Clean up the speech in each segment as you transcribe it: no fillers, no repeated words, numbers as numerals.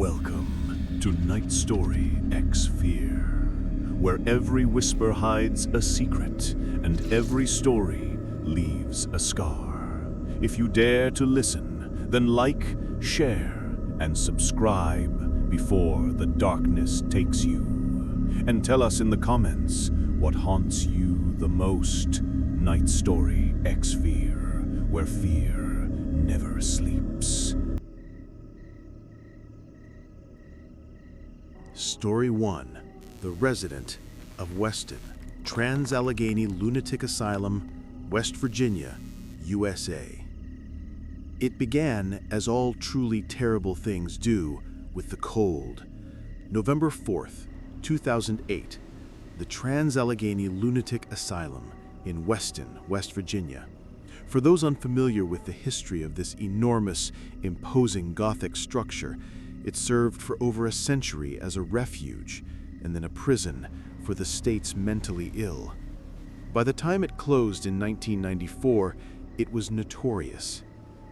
Welcome to NightStoryX Fear, where every whisper hides a secret and every story leaves a scar. If you dare to listen, then like, share, and subscribe before the darkness takes you. And tell us in the comments what haunts you the most. NightStoryX Fear, where fear never sleeps. Story 1. The Resident of Weston, Trans-Allegheny Lunatic Asylum, West Virginia, USA. It began, as all truly terrible things do, with the cold. November 4th, 2008, the Trans-Allegheny Lunatic Asylum in Weston, West Virginia. For those unfamiliar with the history of this enormous, imposing Gothic structure, it served for over a century as a refuge and then a prison for the state's mentally ill. By the time it closed in 1994, it was notorious.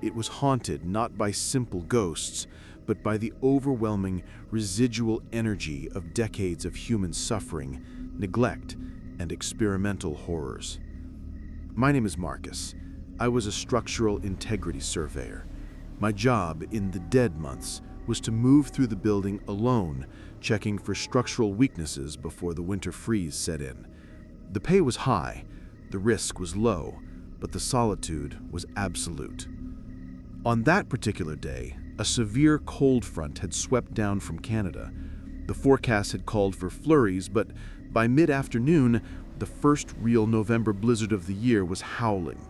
It was haunted not by simple ghosts, but by the overwhelming residual energy of decades of human suffering, neglect, and experimental horrors. My name is Marcus. I was a structural integrity surveyor. My job in the dead months was to move through the building alone, checking for structural weaknesses before the winter freeze set in. The pay was high, the risk was low, but the solitude was absolute. On that particular day, a severe cold front had swept down from Canada. The forecast had called for flurries, but by mid-afternoon, the first real November blizzard of the year was howling.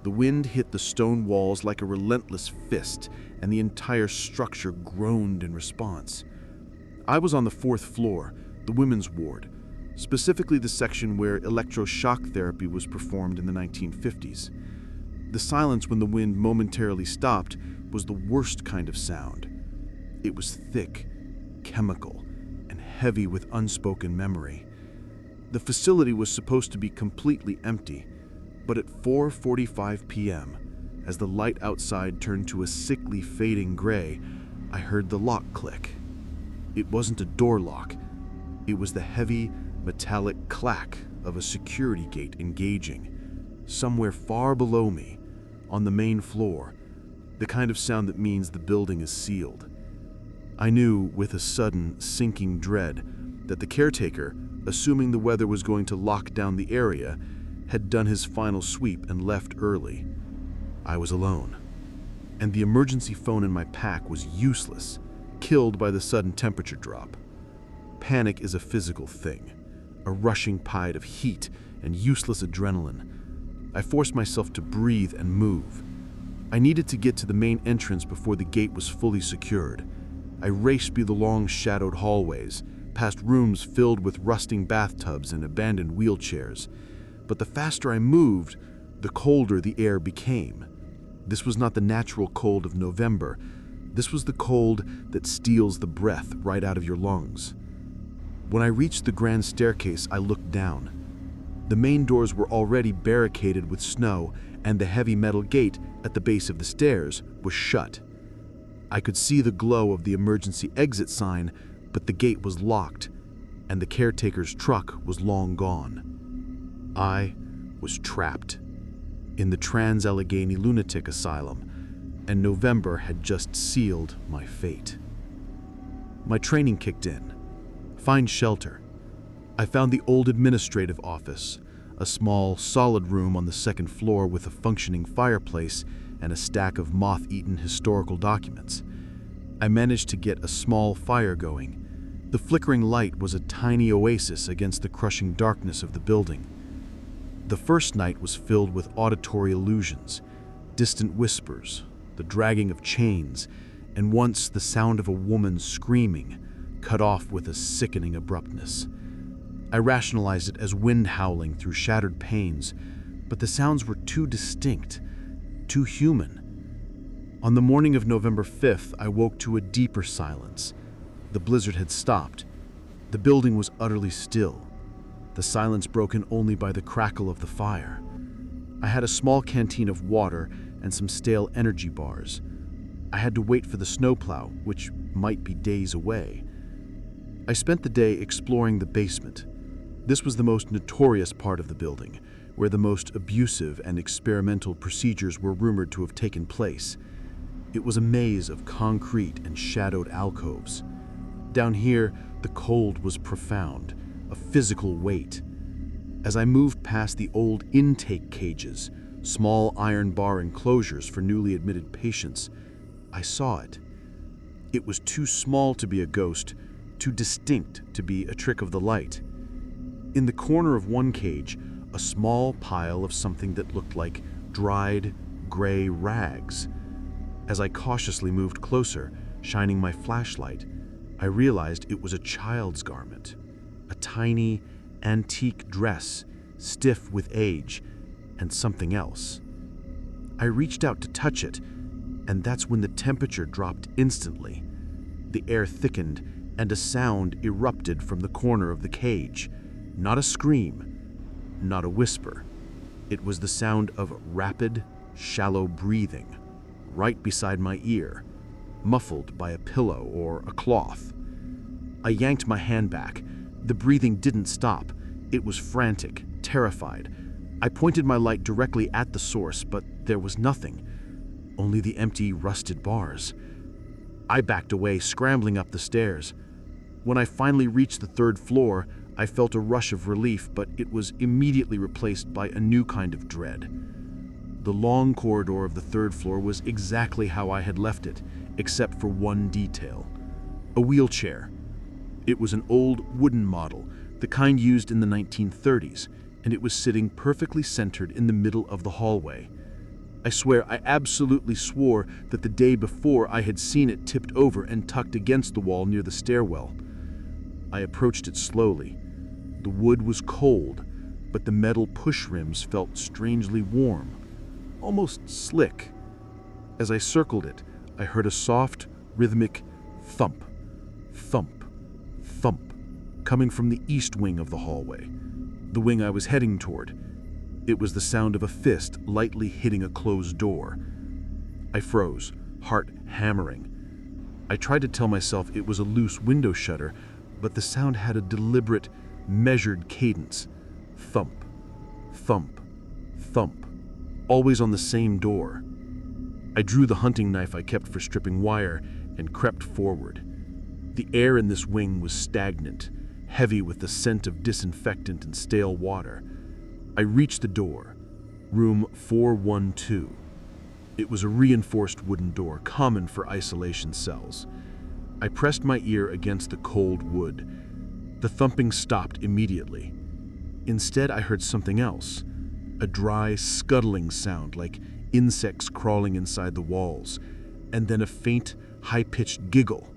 The wind hit the stone walls like a relentless fist, and the entire structure groaned in response. I was on the 4th floor, the women's ward, specifically the section where electroshock therapy was performed in the 1950s. The silence when the wind momentarily stopped was the worst kind of sound. It was thick, chemical, and heavy with unspoken memory. The facility was supposed to be completely empty, but at 4:45 p.m., as the light outside turned to a sickly fading gray, I heard the lock click. It wasn't a door lock. It was the heavy, metallic clack of a security gate engaging. Somewhere far below me, on the main floor, the kind of sound that means the building is sealed. I knew with a sudden, sinking dread that the caretaker, assuming the weather was going to lock down the area, had done his final sweep and left early. I was alone, and the emergency phone in my pack was useless, killed by the sudden temperature drop. Panic is a physical thing, a rushing tide of heat and useless adrenaline. I forced myself to breathe and move. I needed to get to the main entrance before the gate was fully secured. I raced through the long shadowed hallways, past rooms filled with rusting bathtubs and abandoned wheelchairs. But the faster I moved, the colder the air became. This was not the natural cold of November. This was the cold that steals the breath right out of your lungs. When I reached the grand staircase, I looked down. The main doors were already barricaded with snow, and the heavy metal gate at the base of the stairs was shut. I could see the glow of the emergency exit sign, but the gate was locked, and the caretaker's truck was long gone. I was trapped in the Trans-Allegheny Lunatic Asylum, and November had just sealed my fate. My training kicked in. Find shelter. I found the old administrative office, a small, solid room on the 2nd floor with a functioning fireplace and a stack of moth-eaten historical documents. I managed to get a small fire going. The flickering light was a tiny oasis against the crushing darkness of the building. The first night was filled with auditory illusions, distant whispers, the dragging of chains, and once the sound of a woman screaming, cut off with a sickening abruptness. I rationalized it as wind howling through shattered panes, but the sounds were too distinct, too human. On the morning of November 5th, I woke to a deeper silence. The blizzard had stopped. The building was utterly still, the silence broken only by the crackle of the fire. I had a small canteen of water and some stale energy bars. I had to wait for the snowplow, which might be days away. I spent the day exploring the basement. This was the most notorious part of the building, where the most abusive and experimental procedures were rumored to have taken place. It was a maze of concrete and shadowed alcoves. Down here, the cold was profound, a physical weight. As I moved past the old intake cages, small iron bar enclosures for newly admitted patients, I saw it. It was too small to be a ghost, too distinct to be a trick of the light. In the corner of one cage, a small pile of something that looked like dried, gray rags. As I cautiously moved closer, shining my flashlight, I realized it was a child's garment, a tiny, antique dress, stiff with age, and something else. I reached out to touch it, and that's when the temperature dropped instantly. The air thickened, and a sound erupted from the corner of the cage. Not a scream, not a whisper. It was the sound of rapid, shallow breathing, right beside my ear, muffled by a pillow or a cloth. I yanked my hand back. The breathing didn't stop. It was frantic, terrified. I pointed my light directly at the source, but there was nothing. Only the empty, rusted bars. I backed away, scrambling up the stairs. When I finally reached the third floor, I felt a rush of relief, but it was immediately replaced by a new kind of dread. The long corridor of the third floor was exactly how I had left it, except for one detail: a wheelchair. It was an old wooden model, the kind used in the 1930s, and it was sitting perfectly centered in the middle of the hallway. I swear, I absolutely swore that the day before I had seen it tipped over and tucked against the wall near the stairwell. I approached it slowly. The wood was cold, but the metal push rims felt strangely warm, almost slick. As I circled it, I heard a soft, rhythmic thump, thump, thump, coming from the east wing of the hallway, the wing I was heading toward. It was the sound of a fist lightly hitting a closed door. I froze, heart hammering. I tried to tell myself it was a loose window shutter, but the sound had a deliberate, measured cadence. Thump, thump, thump, always on the same door. I drew the hunting knife I kept for stripping wire and crept forward. The air in this wing was stagnant, heavy with the scent of disinfectant and stale water. I reached the door, room 412. It was a reinforced wooden door, common for isolation cells. I pressed my ear against the cold wood. The thumping stopped immediately. Instead, I heard something else, a dry, scuttling sound like insects crawling inside the walls, and then a faint, high-pitched giggle.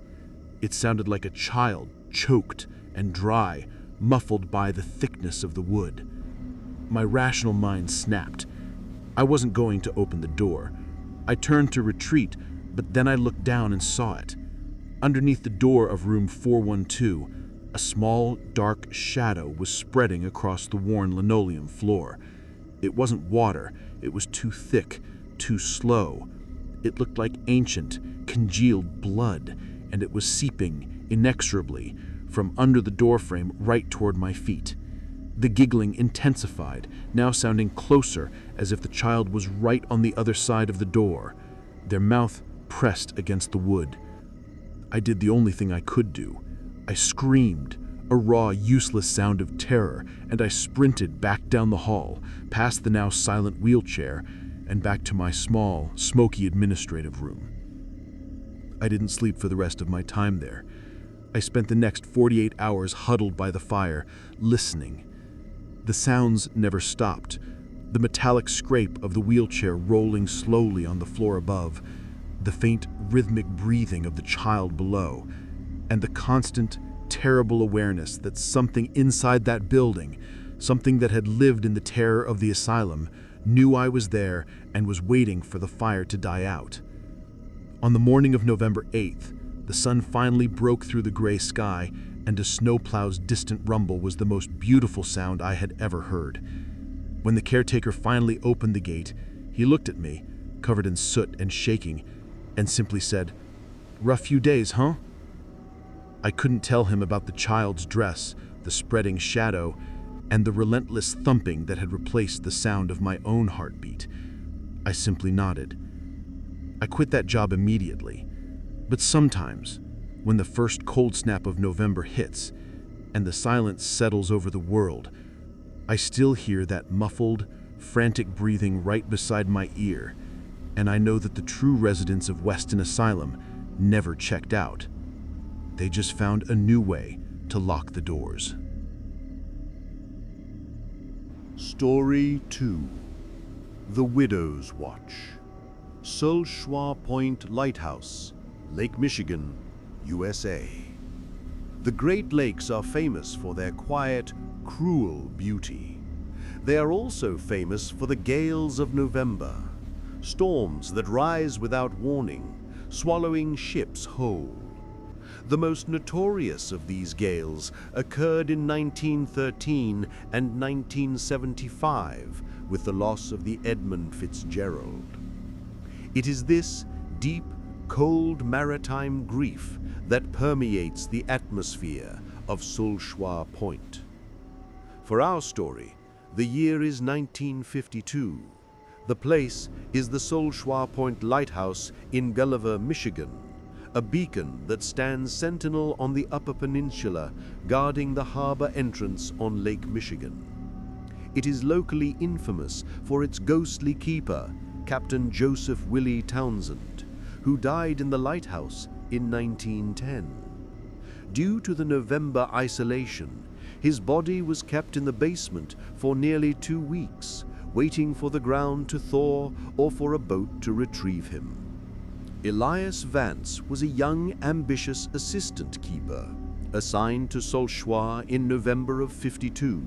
It sounded like a child, choked and dry, muffled by the thickness of the wood. My rational mind snapped. I wasn't going to open the door. I turned to retreat, but then I looked down and saw it. Underneath the door of room 412, a small, dark shadow was spreading across the worn linoleum floor. It wasn't water. It was too thick, too slow. It looked like ancient, congealed blood, and it was seeping inexorably from under the doorframe right toward my feet. The giggling intensified, now sounding closer, as if the child was right on the other side of the door, their mouth pressed against the wood. I did the only thing I could do. I screamed, a raw, useless sound of terror, and I sprinted back down the hall, past the now silent wheelchair, and back to my small, smoky administrative room. I didn't sleep for the rest of my time there. I spent the next 48 hours huddled by the fire, listening. The sounds never stopped. The metallic scrape of the wheelchair rolling slowly on the floor above, the faint rhythmic breathing of the child below, and the constant, terrible awareness that something inside that building, something that had lived in the terror of the asylum, knew I was there and was waiting for the fire to die out. On the morning of November 8th, the sun finally broke through the gray sky, and a snowplow's distant rumble was the most beautiful sound I had ever heard. When the caretaker finally opened the gate, he looked at me, covered in soot and shaking, and simply said, "Rough few days, huh?" I couldn't tell him about the child's dress, the spreading shadow, and the relentless thumping that had replaced the sound of my own heartbeat. I simply nodded. I quit that job immediately, but sometimes, when the first cold snap of November hits and the silence settles over the world, I still hear that muffled, frantic breathing right beside my ear, and I know that the true residents of Weston Asylum never checked out. They just found a new way to lock the doors. Story 2. The Widow's Watch. Sulshwa Point Lighthouse, Lake Michigan, USA. The Great Lakes are famous for their quiet, cruel beauty. They are also famous for the gales of November, storms that rise without warning, swallowing ships whole. The most notorious of these gales occurred in 1913 and 1975 with the loss of the Edmund Fitzgerald. It is this deep, cold maritime grief that permeates the atmosphere of Sulshwa Point. For our story, the year is 1952. The place is the Sulshwa Point Lighthouse in Gulliver, Michigan, a beacon that stands sentinel on the Upper Peninsula, guarding the harbor entrance on Lake Michigan. It is locally infamous for its ghostly keeper, Captain Joseph Willie Townsend, who died in the lighthouse in 1910. Due to the November isolation, his body was kept in the basement for nearly 2 weeks, waiting for the ground to thaw or for a boat to retrieve him. Elias Vance was a young, ambitious assistant keeper, assigned to Sulshwa in November of '52.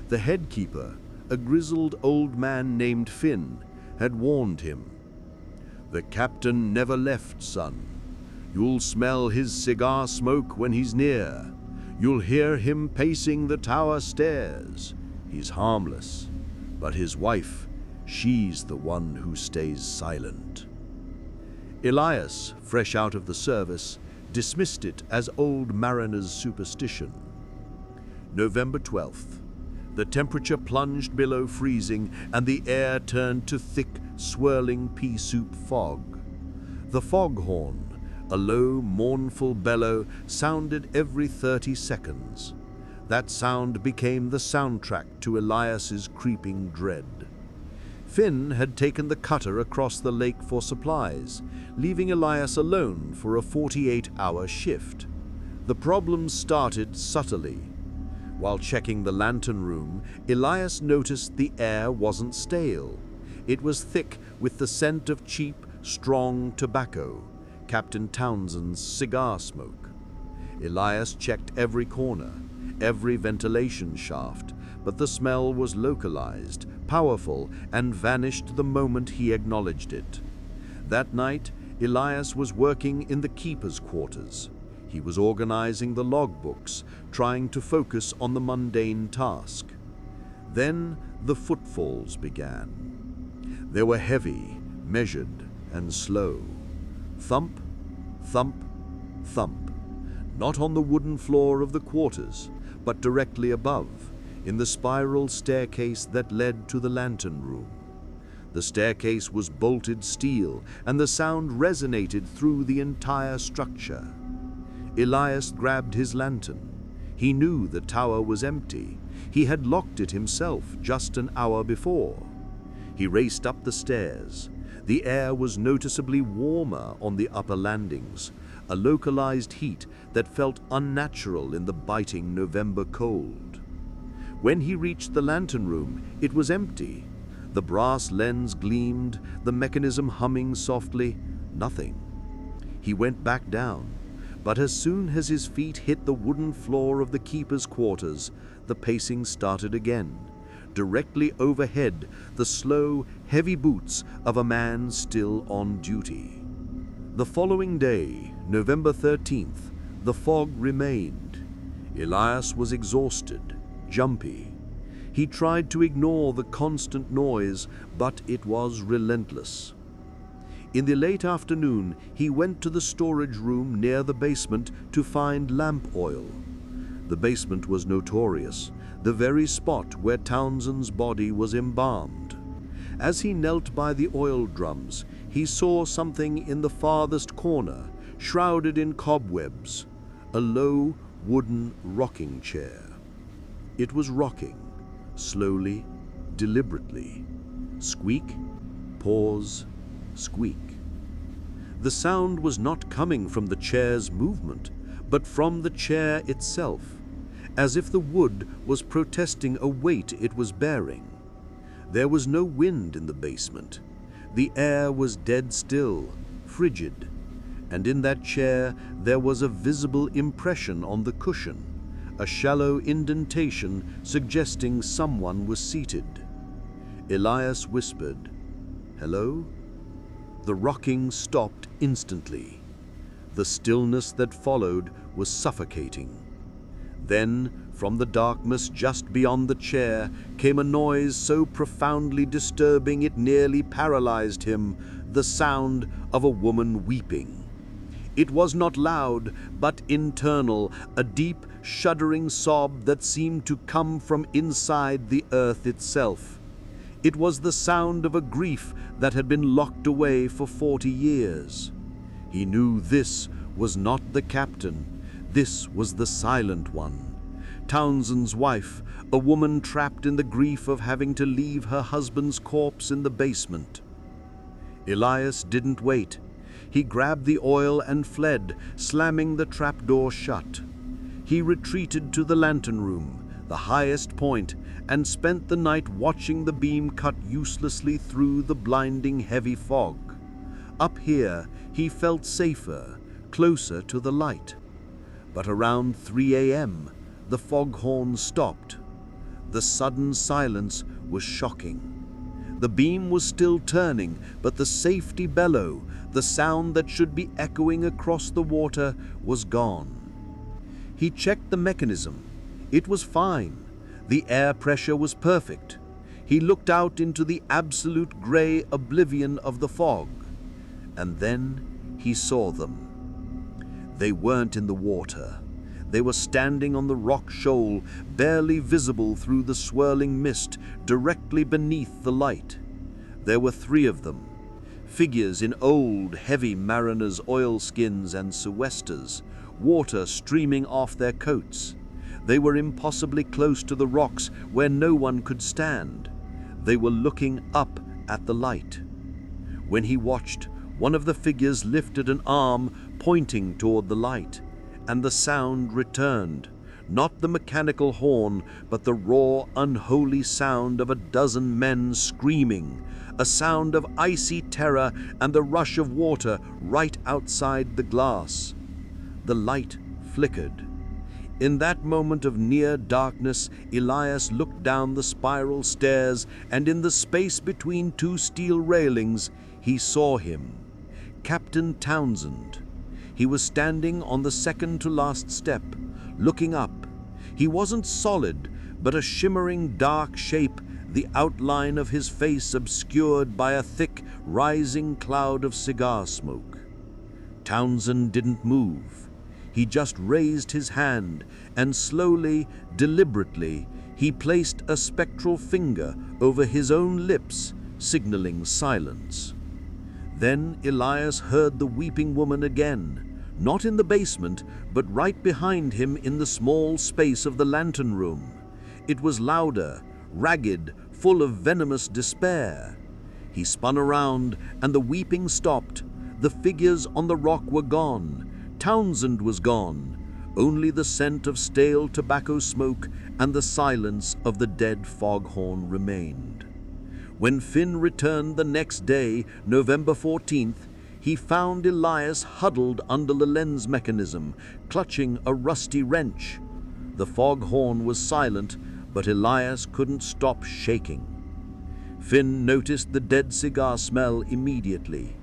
The head keeper, a grizzled old man named Finn, had warned him. "The captain never left, son. You'll smell his cigar smoke when he's near. You'll hear him pacing the tower stairs. He's harmless, but his wife, she's the one who stays silent." Elias, fresh out of the service, dismissed it as old mariner's superstition. November 12th. The temperature plunged below freezing and the air turned to thick, swirling pea soup fog. The foghorn, a low, mournful bellow, sounded every 30 seconds. That sound became the soundtrack to Elias's creeping dread. Finn had taken the cutter across the lake for supplies, leaving Elias alone for a 48-hour shift. The problems started subtly. While checking the lantern room, Elias noticed the air wasn't stale. It was thick with the scent of cheap, strong tobacco, Captain Townsend's cigar smoke. Elias checked every corner, every ventilation shaft, but the smell was localized, powerful, and vanished the moment he acknowledged it. That night, Elias was working in the keeper's quarters. He was organizing the logbooks, trying to focus on the mundane task. Then the footfalls began. They were heavy, measured, and slow. Thump, thump, thump. Not on the wooden floor of the quarters, but directly above, in the spiral staircase that led to the lantern room. The staircase was bolted steel, and the sound resonated through the entire structure. Elias grabbed his lantern. He knew the tower was empty. He had locked it himself just an hour before. He raced up the stairs. The air was noticeably warmer on the upper landings, a localized heat that felt unnatural in the biting November cold. When he reached the lantern room, it was empty. The brass lens gleamed, the mechanism humming softly. Nothing. He went back down, but as soon as his feet hit the wooden floor of the keeper's quarters, the pacing started again. Directly overhead, the slow, heavy boots of a man still on duty. The following day, November 13th, the fog remained. Elias was exhausted, jumpy. He tried to ignore the constant noise, but it was relentless. In the late afternoon, he went to the storage room near the basement to find lamp oil. The basement was notorious, the very spot where Townsend's body was embalmed. As he knelt by the oil drums, he saw something in the farthest corner, shrouded in cobwebs, a low wooden rocking chair. It was rocking, slowly, deliberately. Squeak, pause, squeak. The sound was not coming from the chair's movement, but from the chair itself, as if the wood was protesting a weight it was bearing. There was no wind in the basement. The air was dead still, frigid, and in that chair there was a visible impression on the cushion, a shallow indentation suggesting someone was seated. Elias whispered, "Hello?" The rocking stopped instantly. The stillness that followed was suffocating. Then, from the darkness just beyond the chair, came a noise so profoundly disturbing it nearly paralyzed him, the sound of a woman weeping. It was not loud, but internal, a deep, shuddering sob that seemed to come from inside the earth itself. It was the sound of a grief that had been locked away for 40 years. He knew this was not the captain. This was the silent one. Townsend's wife, a woman trapped in the grief of having to leave her husband's corpse in the basement. Elias didn't wait. He grabbed the oil and fled, slamming the trapdoor shut. He retreated to the lantern room, the highest point, and spent the night watching the beam cut uselessly through the blinding heavy fog. Up here, he felt safer, closer to the light. But around 3 a.m., the foghorn stopped. The sudden silence was shocking. The beam was still turning, but the safety bellow, the sound that should be echoing across the water, was gone. He checked the mechanism. It was fine. The air pressure was perfect. He looked out into the absolute gray oblivion of the fog. And then he saw them. They weren't in the water. They were standing on the rock shoal, barely visible through the swirling mist, directly beneath the light. There were 3 of them, figures in old, heavy mariners' oilskins and sou'westers, water streaming off their coats. They were impossibly close to the rocks where no one could stand. They were looking up at the light. When he watched, one of the figures lifted an arm pointing toward the light, and the sound returned. Not the mechanical horn, but the raw, unholy sound of a dozen men screaming, a sound of icy terror and the rush of water right outside the glass. The light flickered. In that moment of near darkness, Elias looked down the spiral stairs, and in the space between 2 steel railings, he saw him, Captain Townsend. He was standing on the second-to-last step, looking up. He wasn't solid, but a shimmering dark shape, the outline of his face obscured by a thick, rising cloud of cigar smoke. Townsend didn't move. He just raised his hand, and slowly, deliberately, he placed a spectral finger over his own lips, signaling silence. Then Elias heard the weeping woman again, not in the basement, but right behind him in the small space of the lantern room. It was louder, ragged, full of venomous despair. He spun around, and the weeping stopped. The figures on the rock were gone. Townsend was gone. Only the scent of stale tobacco smoke and the silence of the dead foghorn remained. When Finn returned the next day, November 14th, he found Elias huddled under the lens mechanism, clutching a rusty wrench. The foghorn was silent, but Elias couldn't stop shaking. Finn noticed the dead cigar smell immediately.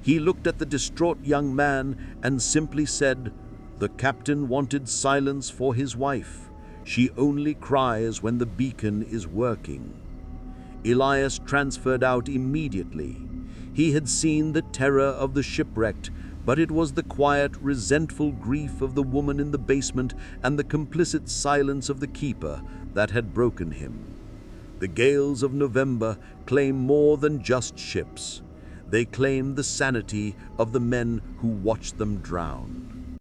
He looked at the distraught young man and simply said, "The captain wanted silence for his wife. She only cries when the beacon is working." Elias transferred out immediately. He had seen the terror of the shipwrecked, but it was the quiet, resentful grief of the woman in the basement and the complicit silence of the keeper that had broken him. The gales of November claim more than just ships. They claim the sanity of the men who watched them drown.